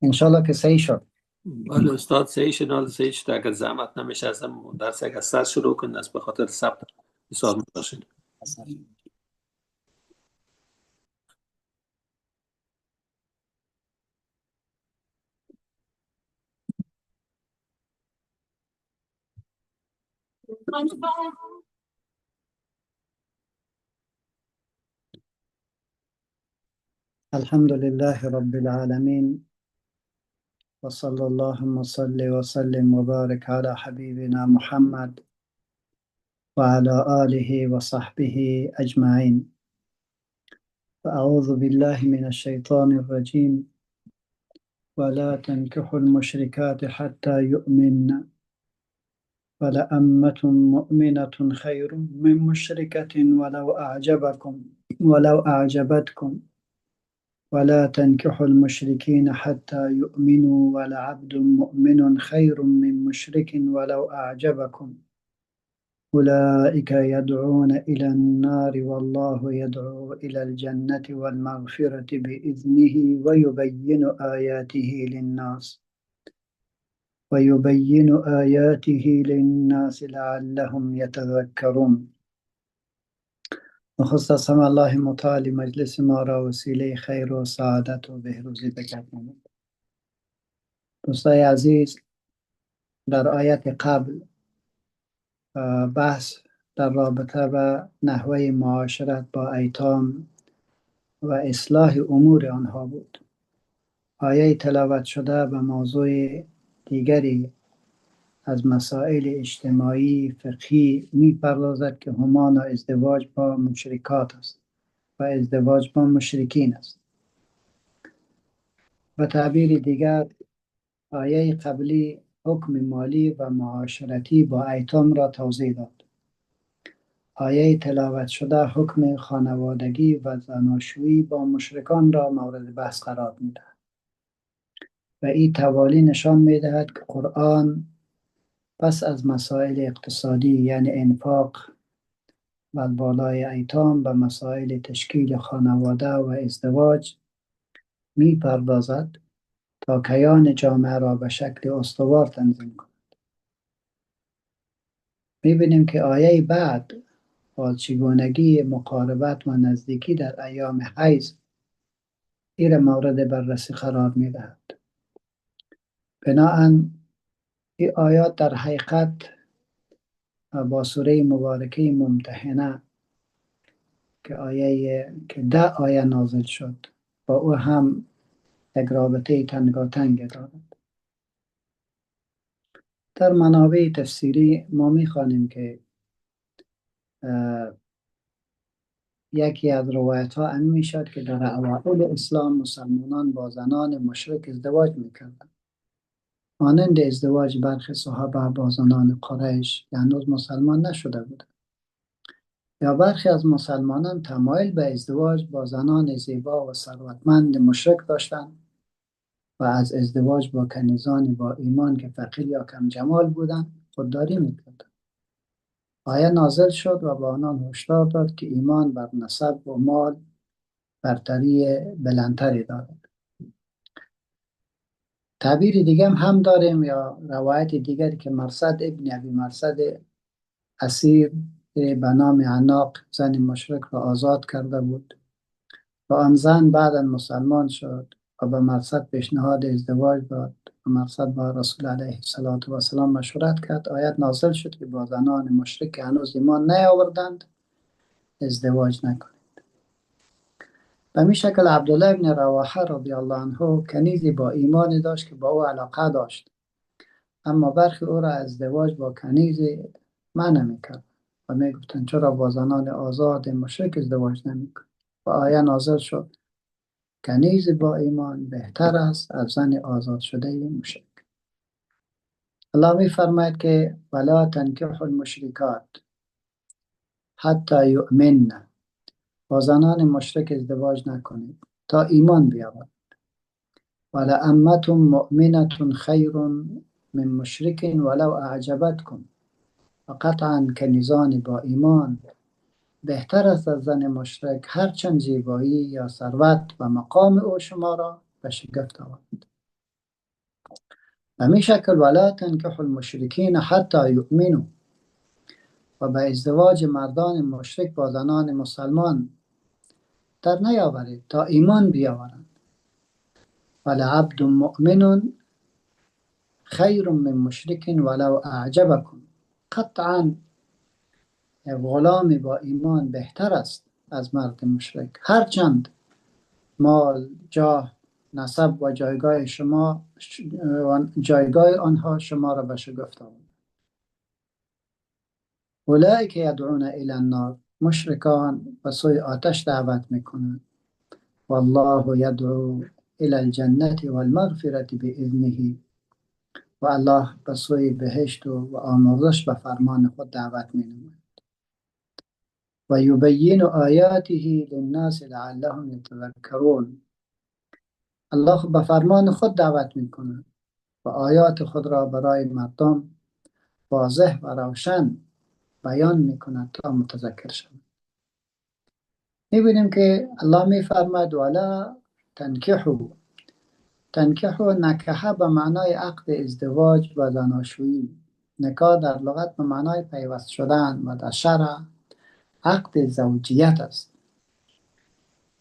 انشالله که صحیح شد. بله استاد صحیح شد. صحیح شد. اگر زحمت نمیشه از درس اگر سر شروع کنید از به خاطر ثبت بسیار باشید. الحمد لله رب العالمين وصلى اللهم وسلم وبارك على حبيبنا محمد وعلى آله وصحبه أجمعين. فأعوذ بالله من الشيطان الرجيم. ولا تنكحوا المشركات حتى يؤمن ولأمة مؤمنة خير من مشركة ولو أعجبتكم ولا تنكحوا المشركين حتى يؤمنوا ولعبد مؤمن خير من مشرك ولو أعجبكم أولئك يدعون إلى النار والله يدعو إلى الجنة والمغفرة بإذنه ويبين آياته للناس لعلهم يتذكرون. نخست هم الله متعالی مجلس ما را وسیله خیر و سعادت و بهروزی بگرداند. دوستای عزیز، در آیت قبل بحث در رابطه با نحوه معاشرت با ایتام و اصلاح امور آنها بود. آیه تلاوت شده به موضوع دیگری از مسائل اجتماعی فقهی می پردازد که همان ازدواج با مشرکات است و ازدواج با مشرکین است. و تعبیر دیگر آیه قبلی حکم مالی و معاشرتی با ایتام را توضیح داد. آیه تلاوت شده حکم خانوادگی و زناشویی با مشرکان را مورد بحث قرار می‌دهد. و این توالی نشان می‌دهد که قرآن پس از مسائل اقتصادی یعنی انفاق و بالای ایتام به مسائل تشکیل خانواده و ازدواج می پردازد تا کیان جامعه را به شکل استوار تنظیم کند. می بینیم که آیه بعد با چگونگی مقاربت و نزدیکی در ایام حیض این مورد بررسی قرار می دهد. بناهن این آیات در حقیقت با سوره مبارکه ممتحنه که 10 آیه نازل شد با او هم یک رابطه تنگاتنگ دارد. در منابع تفسیری ما می‌خوانیم که یکی از روایت ها این میشد که در اوائل اسلام مسلمانان با زنان مشرک ازدواج میکردند، مانند ازدواج برخی صحابه با زنان قریش که هنوز مسلمان نشده بودند. یا برخی از مسلمانان تمایل به ازدواج با زنان زیبا و ثروتمند مشرک داشتند و از ازدواج با کنیزان با ایمان که فقیر یا کم جمال بودند خودداری میکردند. آیه نازل شد و به آنان هشدار داد که ایمان بر نسب و مال برتری بلندتری دارد. تعبیر دیگه هم داریم یا روایت دیگری که مرصد ابن ابی مرصد اسیر به نام عناق زن مشرک را آزاد کرده بود و آن زن بعدا مسلمان شد و به مرصد پیشنهاد ازدواج داد و مرصد با رسول علیه السلام مشورت کرد. آیت نازل شد که با زنان مشرک که هنوز ایمان نیاوردند ازدواج نکنید. به می شکل عبدالله ابن رواحه رضی الله عنه کنیزی با ایمانی داشت که با او علاقه داشت، اما برخی او را ازدواج با کنیزی منع میکرد و میگفتند چرا با زنان آزاد مشرک ازدواج نمیکنید؟ و آیه نازل شد کنیز با ایمان بهتر است از زن آزاد شده مشرک. الله می فرماید که ولا تنکحوا المشرکات حتی یؤمنن، با زنان مشرک ازدواج نکنید تا ایمان بیاورند. ولأمة مؤمنة خیر من مشرک ولو اعجبتکم، و قطعا کنیزان با ایمان بهتر است از زن مشرک هرچند زیبایی یا ثروت و مقام او شما را به شگفت آورد. همین شکل ولا تنکحوا المشرکین حتی یؤمنوا، و به ازدواج مردان مشرک با زنان مسلمان در نیاورید تا ایمان بیاورند. ولعبد مؤمن خیر من مشرک ولو اعجبکم، قطعا غلام با ایمان بهتر است از مرد مشرک، هرچند مال، جاه، نسب و جایگاه آنها شما را به شگفت آورد. اولئک یدعون الی النار، مشرکان به سوی آتش دعوت میکنند. والله یدعو الی الجنة والمغفرة باذنه، و الله به سوی بهشت و آمرزش به فرمان خود دعوت مینماید. و یبین آیاته للناس لعلهم یتذکرون، الله به فرمان خود دعوت میکنه و آیات خود را برای مردم واضح و روشن بیان میکند تا متذکر شوند. میبینیم که الله میفرماید ولا تنکحوا. تنکحوا، نکحه به معنای عقد ازدواج و زناشویی. نکاح در لغت به معنای پیوست شدن و در شرع عقد زوجیت است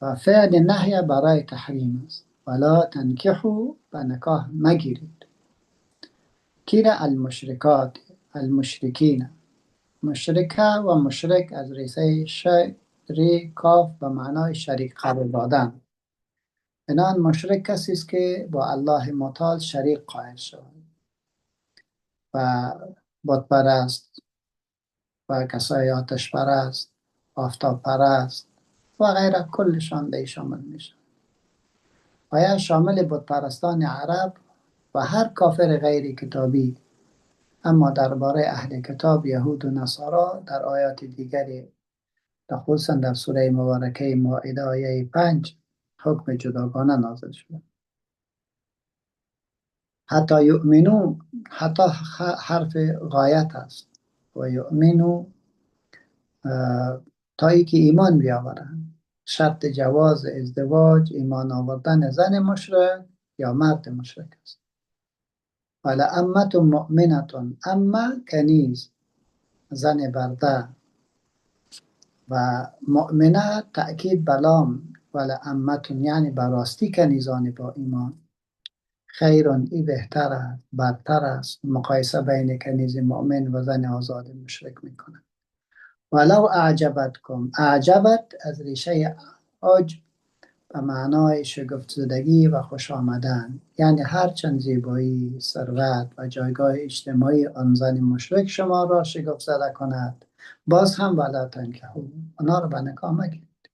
و فعل نهی برای تحریم است. ولا تنکحوا، به نکاح مگیرید. کیر المشرکات، المشرکین، مشرکه و مشرک از ریشه شری کاف به معنای شریک قرار دادن. اینان مشرک کسی است که با الله متعال شریک قائل شود و بت پرست و کسای آتش پرست، آفتاب پرست و غیره، کلشان به شامل میشه. و یا شامل بت پرستان عرب و هر کافر غیر کتابی. اما درباره اهل کتاب یهود و نصارا در آیات دیگری، خصوصا در سوره مبارکه مائده آیه 5 حکم جداگانه نازل شده. حتی یؤمنو، حتی حرف غایت است و یؤمنو تا ای که ایمان بیاورند. شرط جواز ازدواج ایمان آوردن زن مشرک یا مرد مشرک است. ولی امت مؤمنتون، اما کنیز زن برده و مؤمنه تأکید بلام، ولی امتون یعنی براستی کنیزان با ایمان. خیرون، ای بهتر است، برتر است. مقایسه بین کنیز مؤمن و زن آزاد مشرک میکنه. ولو اعجبتکم، اعجبت از ریشه عجب به معنای شگفت زدگی و خوش آمدن، یعنی هرچند زیبایی، ثروت و جایگاه اجتماعی آن زن مشرک شما را شگفت زده کند، باز هم ولا تنکحوا، آنها را به نکاح مگیرید.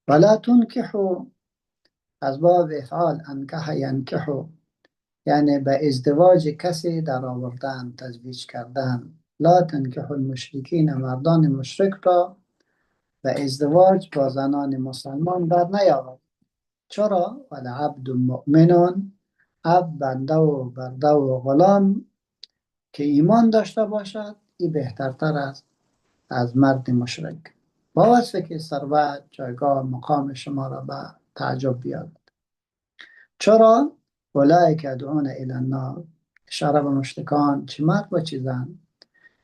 ولا تنکحوا از باب افعال انکح ینکحو، یعنی به ازدواج کسی در آوردن، تزویج کردن. لا تنکحوا المشرکین، مردان مشرک را به ازدواج با زنان مسلمان در نیاورید. چرا؟ ولعبد مؤمن، عبد بنده و برده و غلام که ایمان داشته باشد، این بهترتر است از مرد مشرک، با وصفی که ثروت، جایگاه، مقام شما را به تعجب بیارد. چرا؟ اولئک یدعون الی النار، اشاره به مشرکان، چه مرد و چه زن،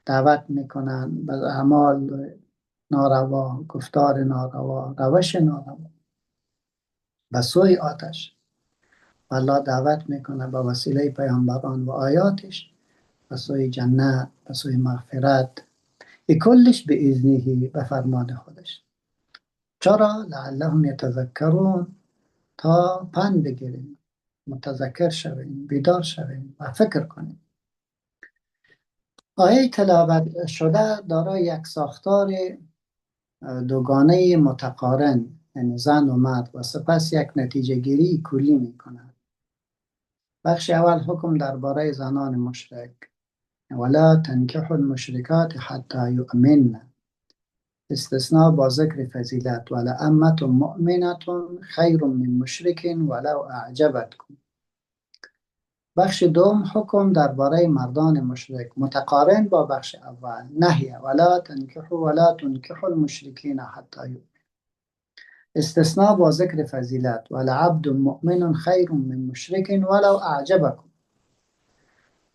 دعوت میکنند به اعمال ناروا، گفتار ناروا، روش ناروا، به سوی آتش. الله دعوت میکنه به وسیله پیامبران و آیاتش به سوی جنت، به سوی مغفرت، ای کلش به اذنه، به فرمان خودش. چرا؟ لعلهم یتذکرون، تا پند بگیریم، متذکر شویم، بیدار شویم و فکر کنیم. آیه تلاوت شده دارای یک ساختار دوگانه متقارن، یعنی زن و مرد، و سپس یک نتیجه گیری کلی میکنه. بخش اول حکم درباره زنان مشرک، ولا تنکحوا المشرکات حتی یؤمن، استثناء با ذکر فضیلت، ولا امت مؤمنة خیر من مشرک ولو اعجبتکم. بخش دوم حکم درباره مردان مشرک، متقارن با بخش اول، نهی ولا تنکحوا المشرکین حتی یؤمنوا، استثناء با ذکر فضیلت، ولا عبد مؤمن خیر من مشرک ولو اعجبکم.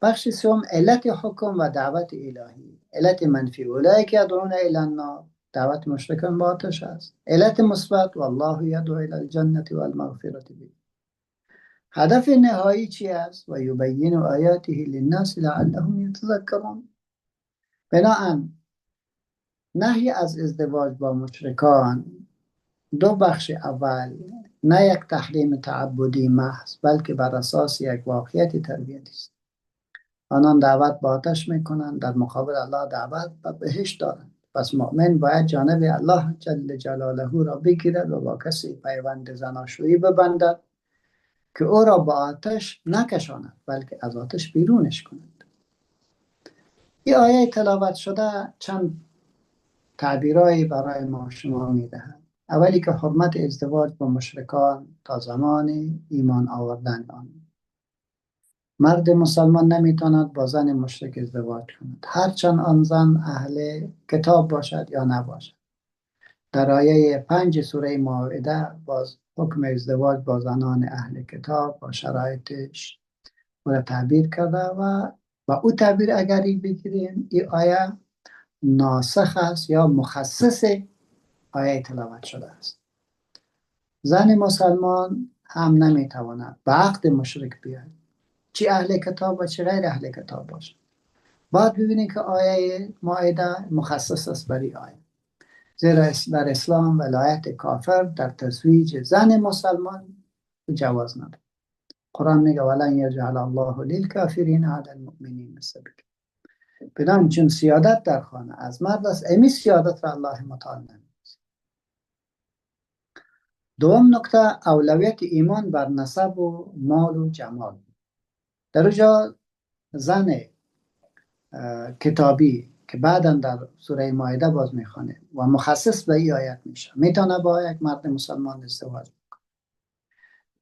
بخش سوم علت حکم و دعوت الهی. علت منفی اولئک یدعون الی النار، دعوت مشرکان به آتش است. علت مثبت والله یدعو الی الجنة والمغفرة به. هدف نهایی چی است؟ و یبین آیاته للناس لعلهم یتذکرون. بنابراین نهی از ازدواج با مشرکان دو بخش اول، نه یک تحریم تعبدی محض بلکه بر اساس یک واقعیت تربیتی است. آنان دعوت به آتش میکنند، در مقابل الله دعوت به بهشت دارند. پس مؤمن باید جانب الله جل جلاله را بگیرد و با کسی پیوند زناشویی ببندد که او را به آتش نکشاند بلکه از آتش بیرونش کند. این آیه تلاوت شده چند تعبیرایی برای ما شما میدهد. اولی که حرمت ازدواج با مشرکان تا زمان ایمان آوردن آن. مرد مسلمان نمیتواند با زن مشرک ازدواج کند، هرچند آن زن اهل کتاب باشد یا نباشد. در آیه 5 سوره مائده باز حکم ازدواج با زنان اهل کتاب با شرایطش را تعبیر کرده و با او تعبیر اگری بگیریم این آیه ناسخ است یا مخصص آیه تلاوت شده است. زن مسلمان هم نمیتواند به عقد مشرک بیاید، چی اهل کتاب و چی غیر اهل کتاب باشد. باید ببینید که آیه مائده مخصص است برای آیه، زیرا در اسلام ولایت کافر در تزویج زن مسلمان جواز ندارد. قرآن میگه ولن یجعل الله للکافرین علی المؤمنین سبیلا. بدان چون سیادت در خانه از مرد است، امی سیادت را الله متعال نمی‌دهد. دوم نکته اولویت ایمان بر نسب و مال و جمال. در اونجا زن کتابی که بعدا در سوره مائده باز میخوانه و مخصص به این آیت میشه میتونه با یک مرد مسلمان ازدواج کنه،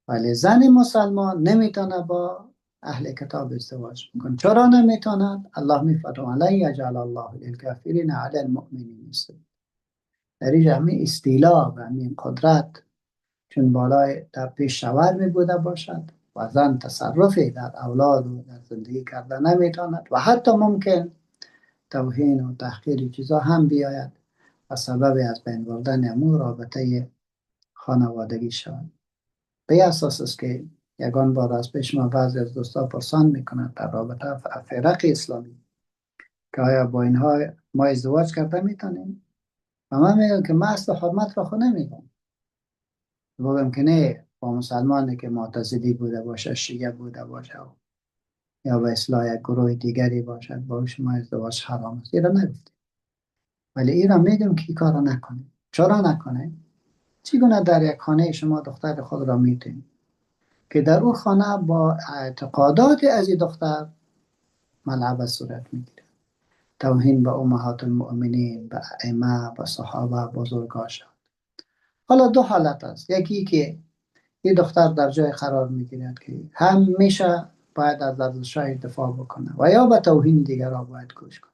ولی زن مسلمان نمیتونه با اهل کتاب ازدواج کنه. چرا نمیتونه؟ الله میفرماید لن یجعل الله للکافرین علی المؤمنین سبیلا. در اینجا همین استیلا و همین قدرت چون بالای در پیش شوهر می بوده باشد و زن تصرفی در اولاد و در زندگی کرده نمیتواند و حتی ممکن توهین و تحقیر چیزا هم بیاید و سبب از بین بردن امور رابطه خانوادگی شود. به اساس است که یگان بار از پیش ما بعضی از دوستا پرسان میکنند در رابطه فرق اسلامی که آیا با اینها ما ازدواج کرده میتونیم؟ و من میگم که من اصل حرمت را خود نمیگم. بگم که نه با مسلمانی که معتزلی بوده باشه، شیعه بوده باشه یا به اصلاح یک گروه دیگری باشد با شما ازدواج حرام است، این را نگفتیم. ولی این را میگم که این کار را نکنیم. چرا نکنیم؟ چگونه در یک خانه شما دختر خود را میتونید که در اون خانه با اعتقادات از این دختر ملعب صورت میگیره، توهین به امهات المؤمنین، به ائمه، به صحابه بزرگان شد. حالا دو حالت است، یکی که این دختر در جای قرار میگیرد که هم میشه باید از ارزش‌های دفاع بکنه و یا به توهین دیگران باید گوش کنه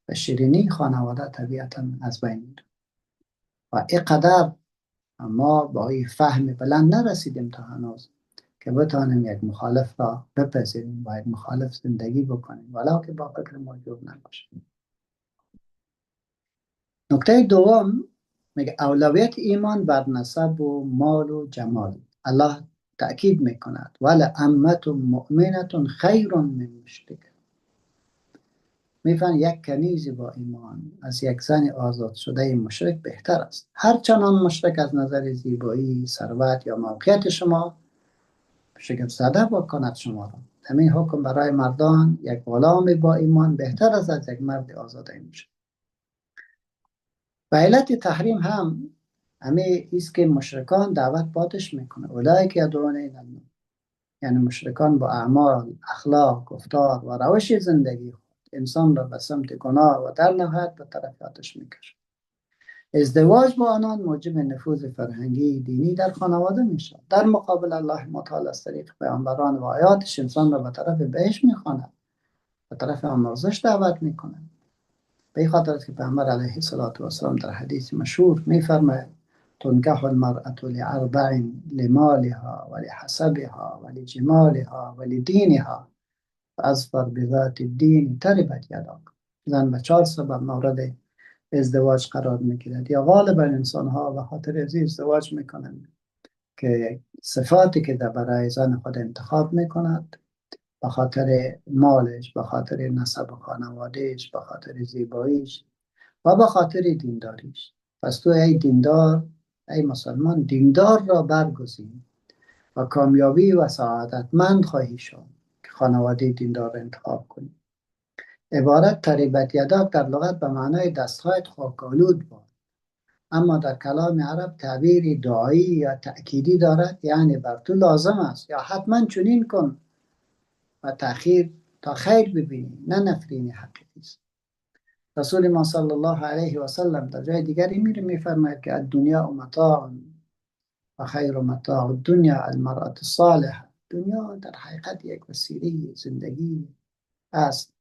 و شیرینی خانواده طبیعتا از بین میره. و اینقدر ما با این فهم بلند نرسیدیم تا هنوز که بتانیم یک مخالف را بپذیریم و یک مخالف زندگی بکنیم ولو که با فکر موجود نباشیم. نکته دوم میگه اولویت ایمان بر نسب و مال و جمال. الله تأکید میکند ولعمة مؤمنة خیر من مشرک. میفهمن یک کنیز با ایمان از یک زن آزاد شده مشرک بهتر است، هرچند آن مشرک از نظر زیبایی، ثروت یا موقعیت شما شگفت زده بکند شما را. همین حکم برای مردان یک غلام با ایمان بهتر است از یک مرد آزاده مشرک. و علت تحریم هم همه ایست که مشرکان دعوت باتش میکنه اولئک یدعون الی النار، یعنی مشرکان با اعمال، اخلاق، گفتار و روش زندگی خود انسان را به سمت گناه و در نهایت به طرف آتش میکشد. ازدواج با آنان موجب نفوذ فرهنگی دینی در خانواده میشد. در مقابل الله متعال از طریق پیامبران و آیاتش انسان را به طرف بهشت میخواند، به طرف آمرزش دعوت میکند. به این خاطر که پیامبر علیه السلام در حدیث مشهور میفرماید تنکح المرأة لأربع لمالها ولحسبها ولجمالها ولدینها اظفر بذات الدین تربت یداک. زن به 4 سبب مورد ازدواج قرار میگیرد، یا غالبا انسان ها به خاطر از ازدواج میکنند که صفاتی که در برای زن خود انتخاب میکند، به خاطر مالش، به خاطر نسب خانوادهش، به خاطر زیباییش و به خاطر دینداریش. پس تو ای دیندار، ای مسلمان، دیندار را برگزین و کامیابی و سعادتمند خواهی شد که خانواده دیندار را انتخاب کنی. عبارت تریبت یداک در لغت به معنای دستهایت خاک‌آلود باد، اما در کلام عرب تعبیری دعایی یا تأکیدی دارد، یعنی بر تو لازم است یا حتما چنین کن و تأخیر تا خیر ببینی، نه نفرین حقیقی است. رسول ما صلی الله علیه و سلم در جای دیگری میفرماید که الدنیا متاع و خیر متاع الدنیا المرأة الصالحه. دنیا در حقیقت یک وسیله زندگی است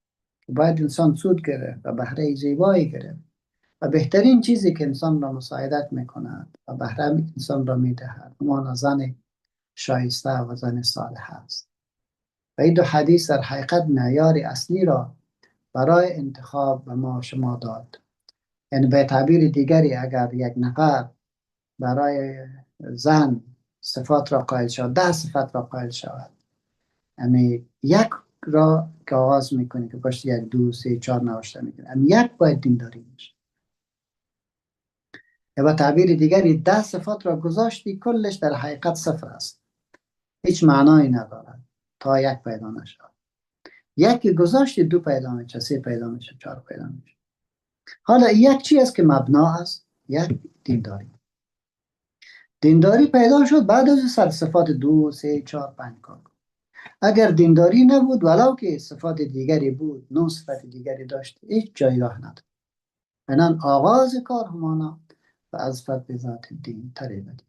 که باید انسان سود گرفت و بهره زیبایی گرفت، و بهترین چیزی که انسان را مساعدت میکند و بهره انسان را میدهد همان زن شایسته و زن صالح است. و این دو حدیث در حقیقت معیار اصلی را برای انتخاب به ما شما داد. یعنی به تعبیر دیگری، اگر یک نفر برای زن صفات را قائل شود، 10 صفت را قائل شود، یعنی یک را که آغاز میکنه که پشت 1 2 3 4 نوشته میکنه، یعنی یک باید دینداری باشه. یا به تعبیر دیگری 10 صفات را گذاشتی، کلش در حقیقت 0 است، هیچ معنایی ندارد تا یک پیدا نشود. یکی گذاشتی 2 پیدا میشه، 3 پیدا میشه، 4 پیدا میشه. حالا یک چی است که مبنا است؟ یک دینداری. دینداری پیدا شد بعد از سر صفات 2 3 4 5 کار. اگر دینداری نبود، ولو که صفات دیگری بود، 9 صفات دیگری داشت، هیچ جایگاه نداشت. اینان آغاز کار همانا و از فت بذات دین تریبت.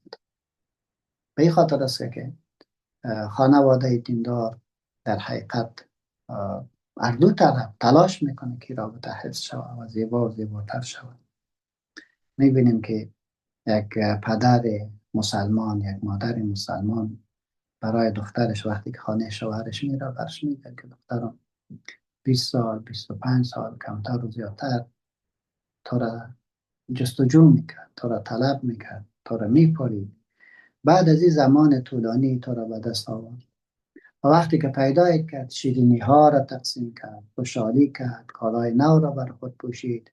به این خاطر است که خانواده دیندار در حقیقت هر دو طرف تلاش میکنه که رابطه حفظ شود و زیبا و زیباتر شود. میبینیم که یک پدر مسلمان، یک مادر مسلمان برای دخترش وقتی که خانه شوهرش میره، برش میگه که دخترم 20 سال 25 سال کمتر و زیادتر تو را جستجو میکرد، تو را طلب میکرد، تو را میپرید، بعد از این زمان طولانی تو را به دست آورد و وقتی که پیدا کرد، شیرینی ها را تقسیم کرد، خوشحالی کرد، کالای نو را بر خود پوشید،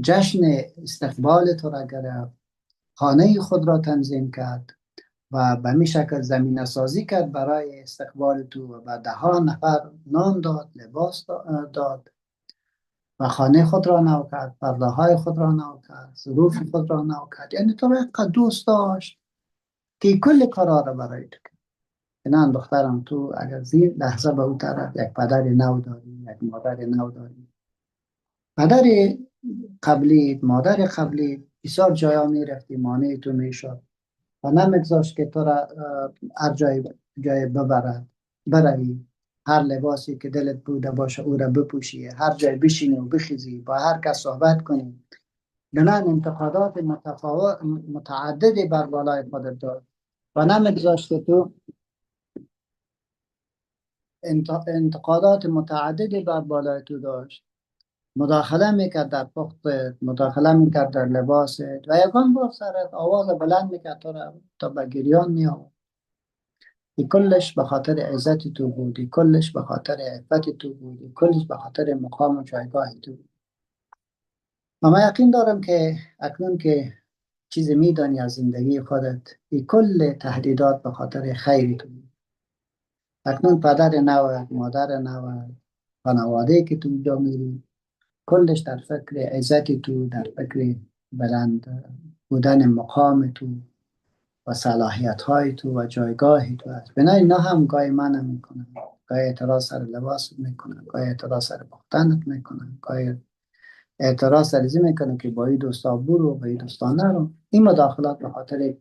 جشن استقبال تو را گرفت، خانه خود را تنظیم کرد و به می شکل زمینه سازی کرد برای استقبال تو و به 10 نفر نان داد، لباس داد و خانه خود را نو کرد، پرده های خود را نو کرد، ظروف خود را نو کرد. یعنی تو را اینقدر دوست داشت که کل کارا را برای تو کرد. اینان دخترم، تو اگر زیر لحظه به اون طرف یک پدر نو داری، یک مادر نو داری، پدر قبلی، مادر قبلی بسیار جایا می رفتی، مانع تو می شد و نمیگذاشت که تو را هر جای ببرد، بروی، هر لباسی که دلت بوده باشه او را بپوشی، هر جای بشینی و بخیزی، با هر کس صحبت کنی. دنان انتقادات متعددی بر بالای خودت داشت و نمیگذاشت که تو انتقادات متعددی بر بالای تو داشت. مداخله میکرد در پختت، مداخله میکرد در لباست و یکان بار سرت آواز بلند میکرد تو را تا به گریان میآورد. این کلش به خاطر عزت تو بود، این کلش به خاطر عفت تو بود، این کلش به خاطر مقام و جایگاه تو بود. و من یقین دارم که اکنون که چیزی میدانی از زندگی خودت، این کل تهدیدات به خاطر خیری تو بود. اکنون پدر نوت، مادر نوت، خانواده که تو جا میری، کلش در فکر عزت تو، در فکر بلند بودن مقام تو و صلاحیت های تو و جایگاه تو است. بنابراین اینا هم گاهی منع میکنن، گاهی اعتراض سر لباس میکنن، گاهی اعتراض سر پختنت میکنن، گاهی اعتراض سر این میکنن که با این دوستا برو، با این دوستا نرو. این مداخلات به خاطر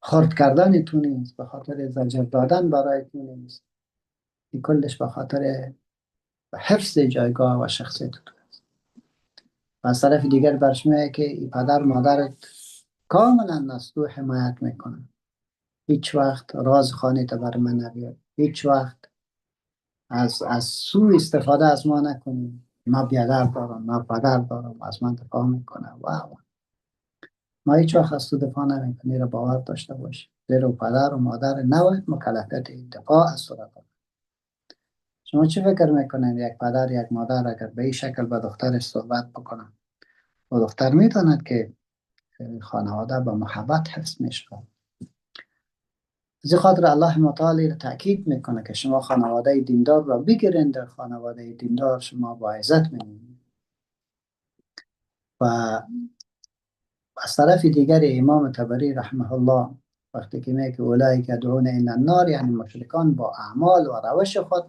خرد کردن تو نیست، به خاطر زجر دادن برای تو نیست، این کلش به خاطر حفظ جایگاه و شخصیت تو است. و از طرف دیگر برش میگه که این پدر مادرت کاملا از تو حمایت میکنن، هیچ وقت راز خانه تا بر من نبیار، هیچ وقت از سو استفاده از ما نکنیم. ما بیادر دارم، ما پدر دارم، از من دفاع میکنه. واو، ما هیچ وقت از تو دفاع نمیکنی، را باور داشته باشی. زیرا پدر و مادر نباید مکلفیت دفاع از تو را دارن. شما چی فکر میکنین یک پدر یک مادر اگر به این شکل به دخترش صحبت بکنن و دختر میداند که خانواده به محبت حفظ میشه؟ از این خاطر الله متعالی تأکید میکنه که شما خانواده دیندار را بگیرین، در خانواده دیندار شما با عزت میمونید. و از طرف دیگر امام طبری رحمه الله وقتی که میگه اولئک یدعون الی النار، یعنی مشرکان با اعمال و روش خود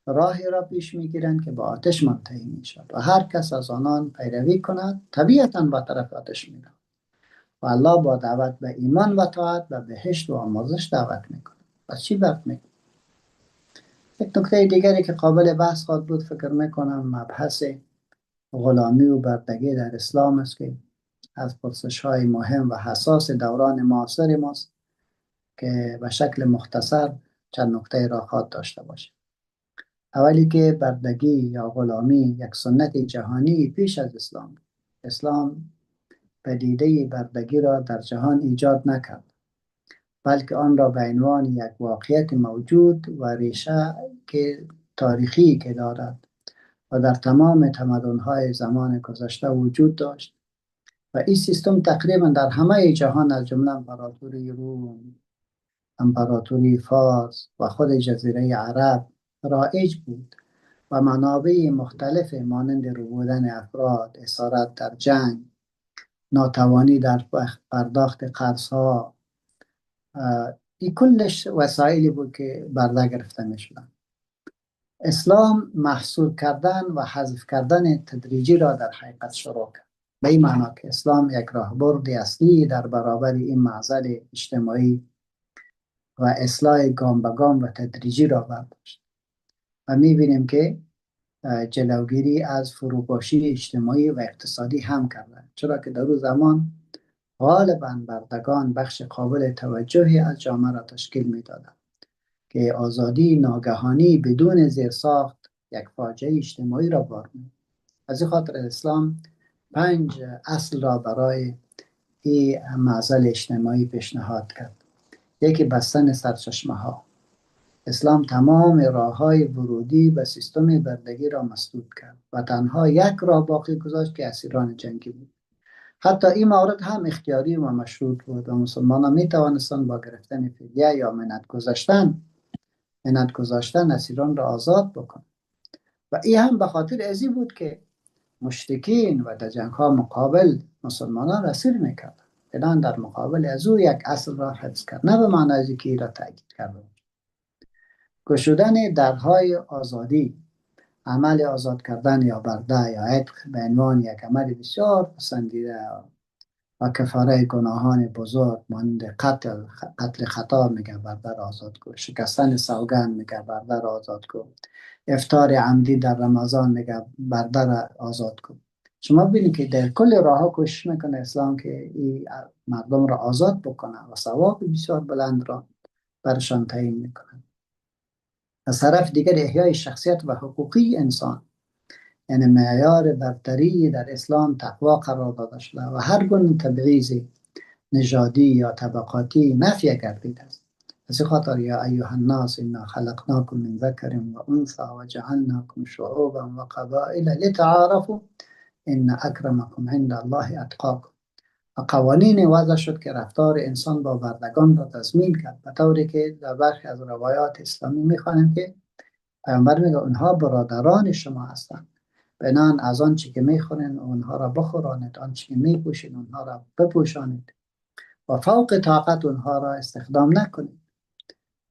راهی را پیش میگیرند که به آتش منتهی میشد و هر کس از آنان پیروی کند طبیعتا به طرف آتش میرود. و الله با دعوت به ایمان و طاعت و بهشت و آمرزش دعوت میکنه. پس چی برد میکنه؟ یک نکته دیگری که قابل بحث خواهد بود فکر میکنم مبحث غلامی و بردگی در اسلام است که از پرسش های مهم و حساس دوران معاصر ماست که به شکل مختصر چند نکته را خواهد داشته باشه. اولی که بردگی یا غلامی یک سنت جهانی پیش از اسلام. اسلام پدیده بردگی را در جهان ایجاد نکرد، بلکه آن را به عنوان یک واقعیت موجود و ریشه که تاریخی که دارد و در تمام تمدن‌های زمان گذشته وجود داشت و این سیستم تقریبا در همه جهان از جمله امپراتوری روم، امپراتوری فارس و خود جزیره عرب رایج بود و منابع مختلف مانند ربودن افراد، اسارت در جنگ، ناتوانی در پرداخت قرض‌ها، این کلش وسایلی بود که برده گرفته می‌شدن. اسلام محصور کردن و حذف کردن تدریجی را در حقیقت شروع کرد، به این معنا که اسلام یک راهبرد اصلی در برابر این معضل اجتماعی و اصلاح گام به گام و تدریجی را برداشت و می‌بینیم که جلوگیری از فروپاشی اجتماعی و اقتصادی هم کرده، چرا که در اون زمان غالباً بردگان بخش قابل توجهی از جامعه را تشکیل می‌دادند که آزادی ناگهانی بدون زیرساخت یک فاجعه اجتماعی را بار می‌آورد. از این خاطر اسلام 5 اصل را برای این معضل اجتماعی پیشنهاد کرد. یکی بستن سرچشمه‌ها. اسلام تمام راه‌های ورودی به سیستم بردگی را مسدود کرد و تنها یک راه باقی گذاشت که اسیران جنگی بود. حتی این مورد هم اختیاری و مشروط بود و مسلمانان می توانستند با گرفتن فدیه یا منت گذاشتن اسیران را آزاد بکنند. و این هم به خاطر ازی بود که مشرکین و در جنگ‌ها مقابل مسلمانان را اسیر می‌کردند. بدان در مقابل از او یک اصل را حفظ کرد، نه به معنای که را تأکید کرده. گشودن درهای آزادی، عمل آزاد کردن یا برده یا عتق به عنوان یک عمل بسیار پسندیده و کفاره گناهان بزرگ مانند قتل خطا میگه برده را آزاد کن، شکستن سوگند میگه برده را آزاد کن، افطار عمدی در رمضان میگه برده را آزاد کن. شما ببینید که در کل راه کوشش میکنه اسلام که این مردم را آزاد بکنه و ثواب بسیار بلند را برشان تعیین میکنه. از طرف دیگر احیای شخصیت و حقوقی انسان، یعنی معیار برتری در اسلام تقوا قرار داده شده و هر گونه تبعیض نژادی یا طبقاتی نفی گردیده است. از این خاطر یا ایها الناس انا خلقناکم من ذکر و انثی و جعلناکم شعوبا و قبائل لتعارفوا ان اکرمکم عند الله اتقاکم. و قوانین وضع شد که رفتار انسان با بردگان را تضمین کرد، به طوری که در برخی از روایات اسلامی میخوانیم که پیامبر میگه اونها برادران شما هستند، بنان از آنچه که میخورین اونها را بخورانید، آنچه که میپوشین اونها را بپوشانید و فوق طاقت اونها را استخدام نکنید.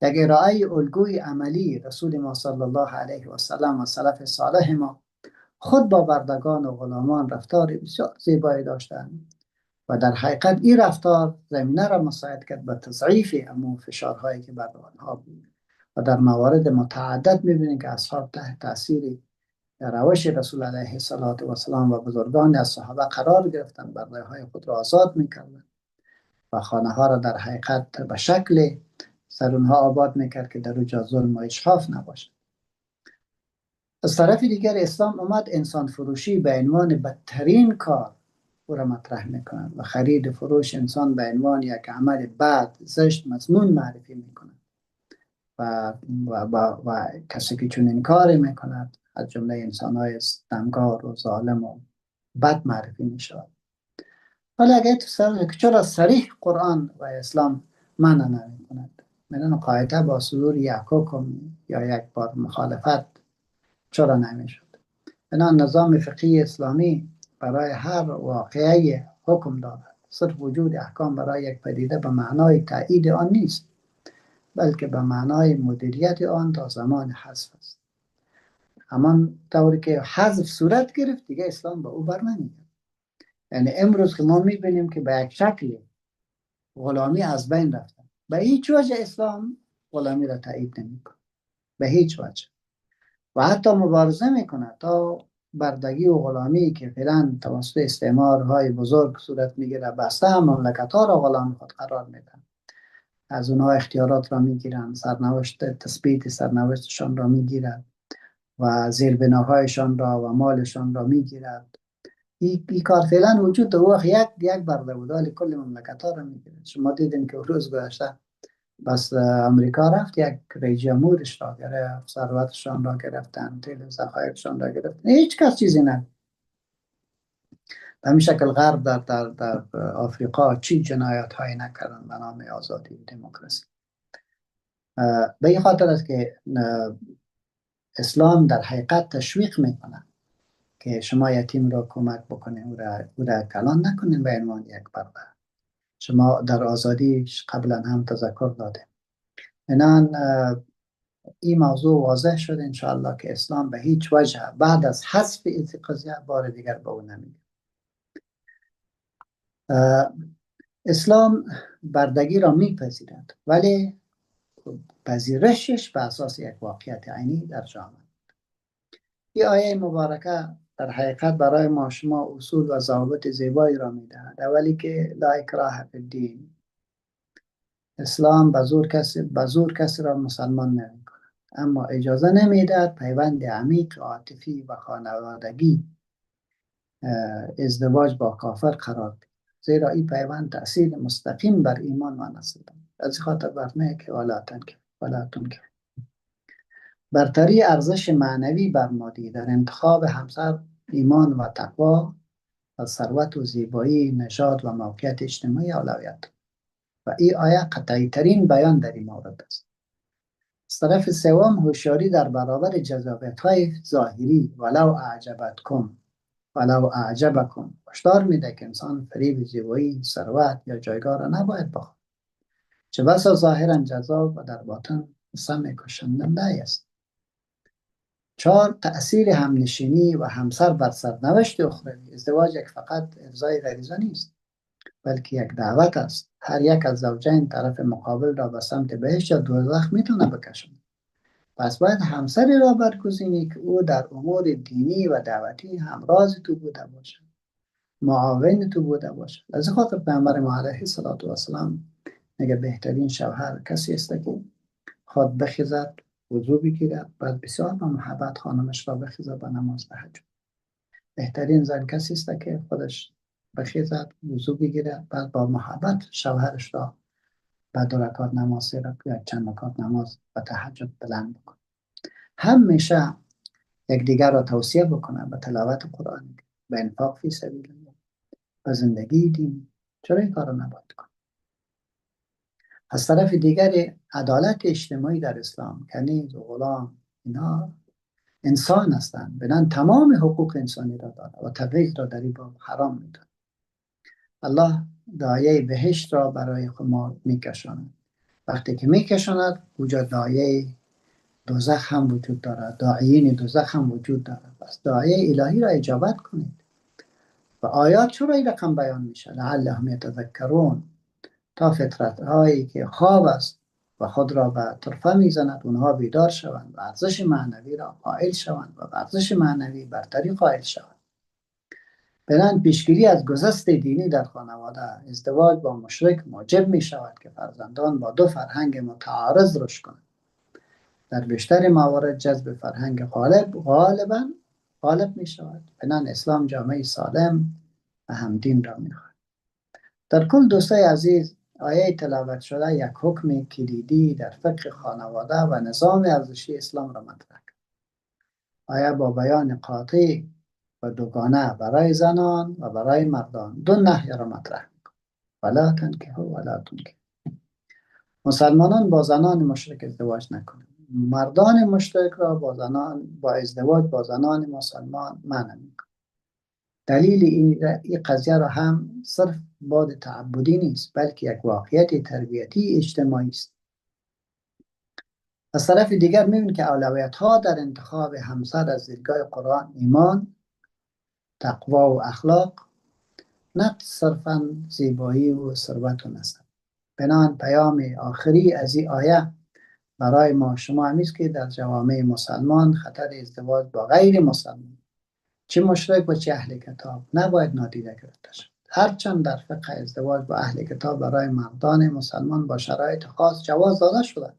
یک ارائه الگوی عملی رسول ما صلی الله علیه و سلم و سلف صالح ما خود با بردگان و غلامان رفتار بسیار زیبایی داشتند و در حقیقت این رفتار زمینه را مساعد کرد به تضعیف امو فشارهایی که بر آنها بود و در موارد متعدد میبینید که اصحاب تحت تاثیر روش رسول علیه السلام و بزرگان از صحابه قرار گرفتند، برده های خود را آزاد میکردند و خانه ها را در حقیقت به شکل سر اونها آباد میکرد که در اونجا ظلم و اشراف نباشد. از طرف دیگر اسلام اومد انسان فروشی به عنوان بدترین کار او را مطرح میکند و خرید و فروش انسان به عنوان یک عمل بد، زشت، مذموم معرفی میکند و کسی که چون این کار میکند از جمله انسان‌های ستمکار و ظالم و بد معرفی میشود. ولی اگر تو سر چرا صریح قرآن و اسلام منع نمیکند؟ من قاعده با صدور یک حکم یا یک بار مخالفت چرا نمیشد؟ بنابراین نظام فقهی اسلامی برای هر واقعه حکم دارد. صرف وجود احکام برای یک پدیده به معنای تایید آن نیست، بلکه به معنای مدیریت آن تا زمان حذف است. همان طوری که حذف صورت گرفت دیگه اسلام به او بر نمیگرد. یعنی امروز که ما میبینیم که به یک شکلی غلامی از بین رفته، به هیچ وجه اسلام غلامی را تایید نمیکنه، به هیچ وجه، و حتی مبارزه میکنه تا بردگی و غلامی که فعلا توسط استعمارهای بزرگ صورت میگیره بسته هم مملکت ها را غلام خود قرار میدن، از اونها اختیارات را میگیرن، سرنوشت تثبیت سرنوشتشان را میگیرن و زیربناهایشان را و مالشان را میگیرد. این کار فعلا وجود داره. وقت یک برده بود ولی کل مملکت ها را میگیره. شما دیدین که روز گذشته بس امریکا رفت یک رئیس جمهورش را گرفت، ثروتشان را گرفتن، تیل ذخایرشان را گرفتن، هیچ کس چیزی نه. به همین شکل غرب در آفریقا چی جنایت هایی نکردن به نام آزادی و دموکراسی. به این خاطر است که اسلام در حقیقت تشویق میکنه که شما یتیم را کمک بکنید، او را کلان نکنید به عنوان یک برده. شما در آزادی قبلا هم تذکر داده. این موضوع واضح شد انشاءالله که اسلام به هیچ وجه بعد از حذف این قضیه بار دیگر به او نمیگه. اسلام بردگی را میپذیرد ولی پذیرشش به اساس یک واقعیت عینی در جامعه. این آیه مبارکه در حقیقت برای ما شما اصول و ضوابط زیبایی را میدهد. اولی که لا اکراه فی الدین، اسلام به زور کسی را مسلمان نمی کند، اما اجازه نمیدهد پیوند عمیق عاطفی و خانوادگی ازدواج با کافر قرار دهد، زیرا این پیوند تأثیر مستقیم بر ایمان و نسل دارد. از خاطر برنه که ولا تنکح. برتری ارزش معنوی بر مادی در انتخاب همسر ایمان و تقوا و ثروت و زیبایی، نژاد و موقعیت اجتماعی اولویت و این آیه قطعی ترین بیان در این مورد است. از طرف سوم هوشیاری در برابر جذابیت های ظاهری ولو اعجبکم هشدار میده که انسان فریب زیبایی، ثروت یا جایگاه را نباید بخورد، چه بسا ظاهرا جذاب و در باطن سم کشنده است. 4 تأثیر همنشینی و همسر بر سرنوشت اخروی. ازدواج یک فقط ارضای غریزه نیست، بلکه یک دعوت است. هر یک از زوجین طرف مقابل را به سمت بهشت یا دوزخ میتونه بکشونه. پس باید همسری را برگزینی که او در امور دینی و دعوتی همراز تو بوده باشد، معاون تو بوده باشد. از خاطر پیامبر ما علیه السلام میگه بهترین شوهر کسی است که خود بخیزد، وضو بگیرد، بعد بسیار با محبت خانمش را بخیزد و نماز تهجد. بهترین زن کسی است که خودش بخیزد، وضو بگیرد، بعد با محبت شوهرش را بعد 2 رکعت نماز یا چند رکعت نماز و تهجد بلند بکنه. همیشه یکدیگر را توصیه بکنه به تلاوت قرآن، به انفاق فی سبیل الله، به زندگی دین. چرا این کار را نباید کنه؟ از طرف دیگر عدالت اجتماعی در اسلام، کنیز و غلام اینا انسان هستند، بنان تمام حقوق انسانی را دارد و تبعیض را در این باب حرام می‌داند. الله دایه بهشت را برای ما میکشاند. وقتی که میکشاند اونجا دایه دوزخ هم وجود دارد، داعیین دوزخ هم وجود دارد. پس دایه الهی را اجابت کنید. و آیات چرا این رقم بیان میشه؟ لعلهم یتذکرون، تا فطرت هایی که خواب است و خود را به طرفه میزند اونها بیدار شوند و ارزش معنوی را قائل شوند و ارزش معنوی برتری قائل شوند. بنابراین پیشگیری از گسست دینی در خانواده، ازدواج با مشرک موجب می شود که فرزندان با 2 فرهنگ متعارض رشد کنند. در بیشتر موارد جذب فرهنگ غالب می شود. بنان اسلام جامعه سالم و همدین را می خواهد. در کل دوستای عزیز، آیه تلاوت شده یک حکم کلیدی در فقه خانواده و نظام ارزشی اسلام را مطرح کرد. آیه با بیان قاطع و دوگانه برای زنان و برای مردان دو نهی را مطرح می‌کند. ولا تنکحوا ولا تنکحوا. مسلمانان با زنان مشرک ازدواج نکنند. مردان مشرک را با ازدواج با زنان مسلمان منع می‌کند. دلیل این قضیه را هم صرف باد تعبدی نیست، بلکه یک واقعیت تربیتی اجتماعی است. از طرف دیگر می‌بینید که اولویت ها در انتخاب همسر از دیدگاه قرآن ایمان، تقوا و اخلاق، نه صرفاً زیبایی و ثروت و نسب. بنابراین پیام آخری از این آیه برای ما شما همیست که در جوامع مسلمان خطر ازدواج با غیر مسلمان، چه مشرک و چه اهل کتاب، نباید نادیده گرفته شد. هرچند در فقه ازدواج با اهل کتاب برای مردان مسلمان با شرایط خاص جواز داده شده،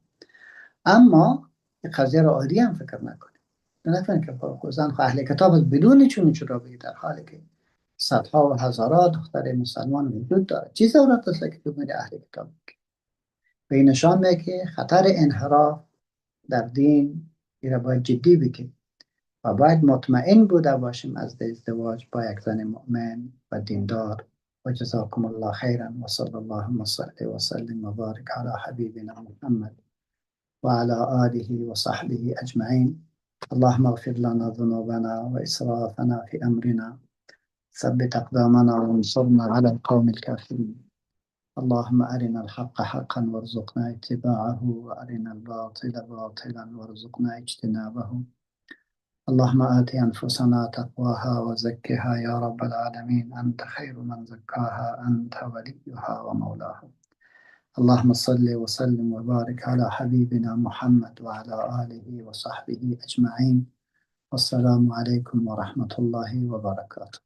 اما این قضیه را عادی هم فکر نکنید. نکنید که زن اهل کتاب بدون چون چرا بگید، در حالی که صدها و هزارات دختر مسلمان وجود داره. چی ضرورت است که بگید اهل کتاب بگید؟ به این نشان میده که خطر انحراف در دین را باید جدی بگیریم و باید مطمئن بوده باشیم از ازدواج با یک زن مؤمن و دیندار. و جزاکم الله خیرا و صلی الله و سلم و بارک علی حبیبنا محمد وعلى آله وصحبه أجمعين. اللهم اغفر لنا ذنوبنا وإسرافنا في أمرنا، ثبت أقدامنا وانصرنا على القوم الكافرين. اللهم أرنا الحق حقا وارزقنا اتباعه، وأرنا الباطل باطلا وارزقنا اجتنابه. اللهم آت أنفسنا تقواها وزكها يا رب العالمين، أنت خير من زكاها، أنت وليها ومولاها. اللهم صل وسلم وبارك على حبيبنا محمد وعلى آله وصحبه أجمعين. والسلام عليكم ورحمة الله وبركاته.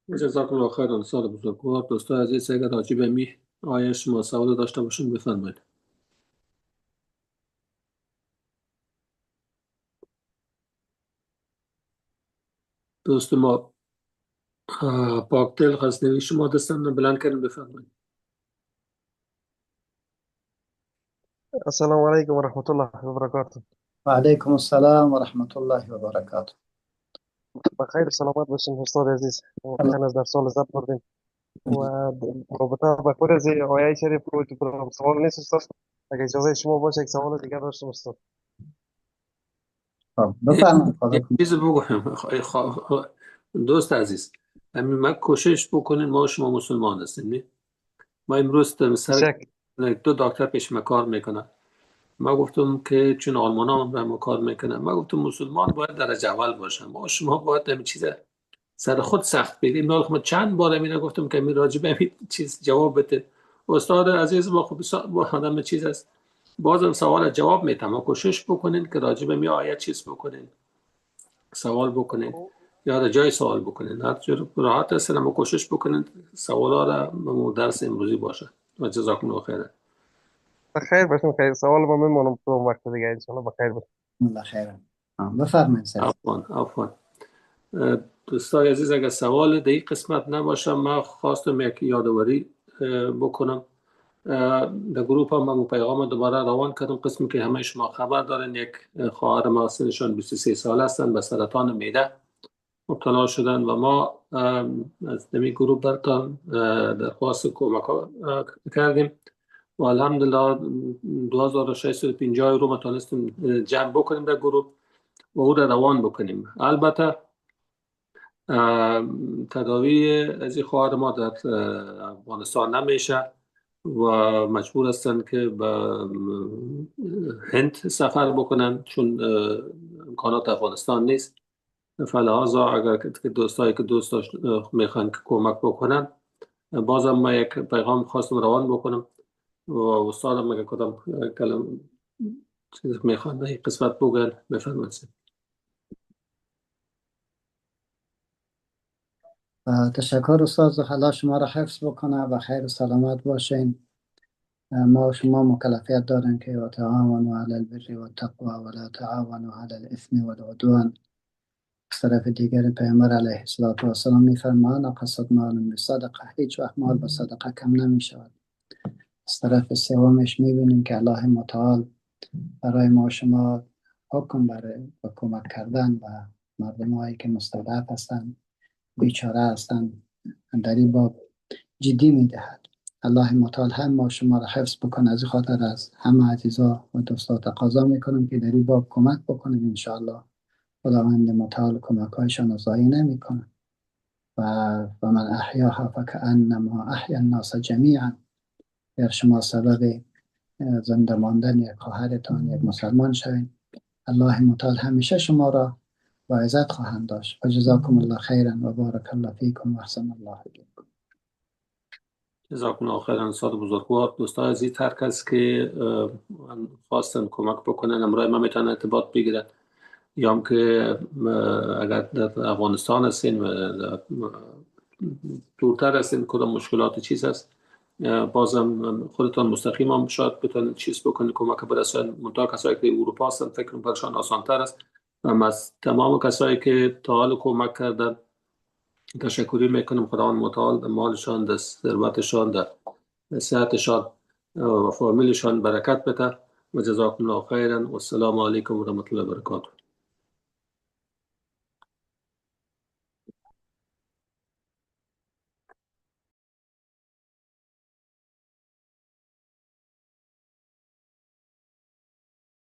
جزاکم الله خیر استاد بزرگوار. دوستان عزیز، اگر راجع به می آیه شما سوال داشته باشین بفرمایید. دوست ما پاکدل غزنوی شما دستم رو بلند کردین، بفرمایید. السلام عليكم ورحمة الله وبركاته. وعليكم السلام ورحمة الله وبركاته. بخير، سلامات باشین استاد عزیز. خیلی از درس لذت بردیم و رابطه با خود از آیه شریف رو تو برنامه سوال نیست استاد. اگه اجازه شما باشه یک سوال دیگر داشتم استاد. بفرمایید. یک چیز بگویم دوست عزیز، ما کوشش بکنین، ما شما مسلمان هستیم نه؟ ما امروز سر دو دکتر پیش ما کار میکنن. ما گفتم که چون آلمان هم به ما کار میکنن، ما گفتم مسلمان باید درجه اول باشن، ما شما باید همین چیز سر خود سخت بگیم. ما چند بار همین گفتم که می راجع به همین چیز جواب بده. استاد عزیز ما خب با آدم چیز است، بازم سوال جواب میتم. ما کوشش بکنین که راجع به می آیه چیز بکنین، سوال بکنین یا جای سوال بکنین. هر جور راحت است، ما کوشش بکنین سوالا را به درس امروزی باشه. و جزاکم الله خیر. بخیر باشین. خیر سوال با میمونم تو وقت دیگه ان شاء الله. بخیر باشین. الله خیر. بفرمایید. عفوا دوستای عزیز، اگر سوال در این قسمت نباشه، من خواستم یک یادآوری بکنم. در گروه هم من پیغام دوباره روان کردم. قسمی که همه شما خبر دارین، یک خواهر ما سنشان 23 سال هستند، به سرطان معده مبتلا شدن و ما از دمی گروه برتان درخواست کمک کردیم و الحمدلله 2650 رو ما تانستیم جمع بکنیم در گروه و او را روان بکنیم. البته تداوی از این خواهر ما در افغانستان نمیشه و مجبور هستند که به هند سفر بکنن چون امکانات افغانستان نیست. فلحاظا اگر دوستایی که دوست میخوان که کمک بکنن، بازم ما یک پیغام خواستم روان بکنم و استادم اگر کدام کلم چیز میخوان این قسمت بگن بفرمایید. تشکر استاد، خدا شما را حفظ بکنه و خیر و سلامت باشین. ما و شما مکلفیت داریم که و تعاونوا علی البر و التقوی ولا تعاونوا علی الاثم والعدوان. از طرف دیگر پیامبر علیه السلام میفرماند نقصت مال بصدقه، هیچ وقت مال به صدقه کم نمی شود. از طرف سومش میبینیم که الله متعال برای ما و شما حکم برای کمک کردن و مردم هایی که مستضعف هستند، بیچاره هستند، در این باب جدی میدهد. الله متعال هم ما شما را حفظ بکنه. از این خاطر از همه عزیزا و دوستا تقاضا میکنم که در این باب کمک بکنیم. انشاءالله خداوند متعال کمک هایشان را ضایع نمیکنه. و من احیاها فکأنما احیا الناس جمیعا. اگر شما سبب زنده ماندن یک خواهرتان، یک مسلمان شوید، الله متعال همیشه شما را با عزت خواهند داشت. و جزاکم الله خیرا و بارک الله فیکم و احسن الله الیکم. جزاکم الله خیرا استاد بزرگوار. دوستان عزیز، هر کس که خواستن کمک بکنن امروز ما میتونن ارتباط بگیرن، یا هم که اگر در افغانستان هستین و دورتر هستین کدام مشکلات چیز هست، بازم خودتان مستقیم هم شاید بتونید چیز بکنید، کمک برسونید. منتها کسایی که اروپا هستن فکر کنم برشان آسان‌تر است. و از تمام کسایی که تا حال کمک کردن تشکری میکنم. خداوند متعال مالشان، در ثروتشان، در صحتشان و فامیلشان برکت بده. و جزاکم الله خیرا و السلام علیکم و رحمت الله و برکاته.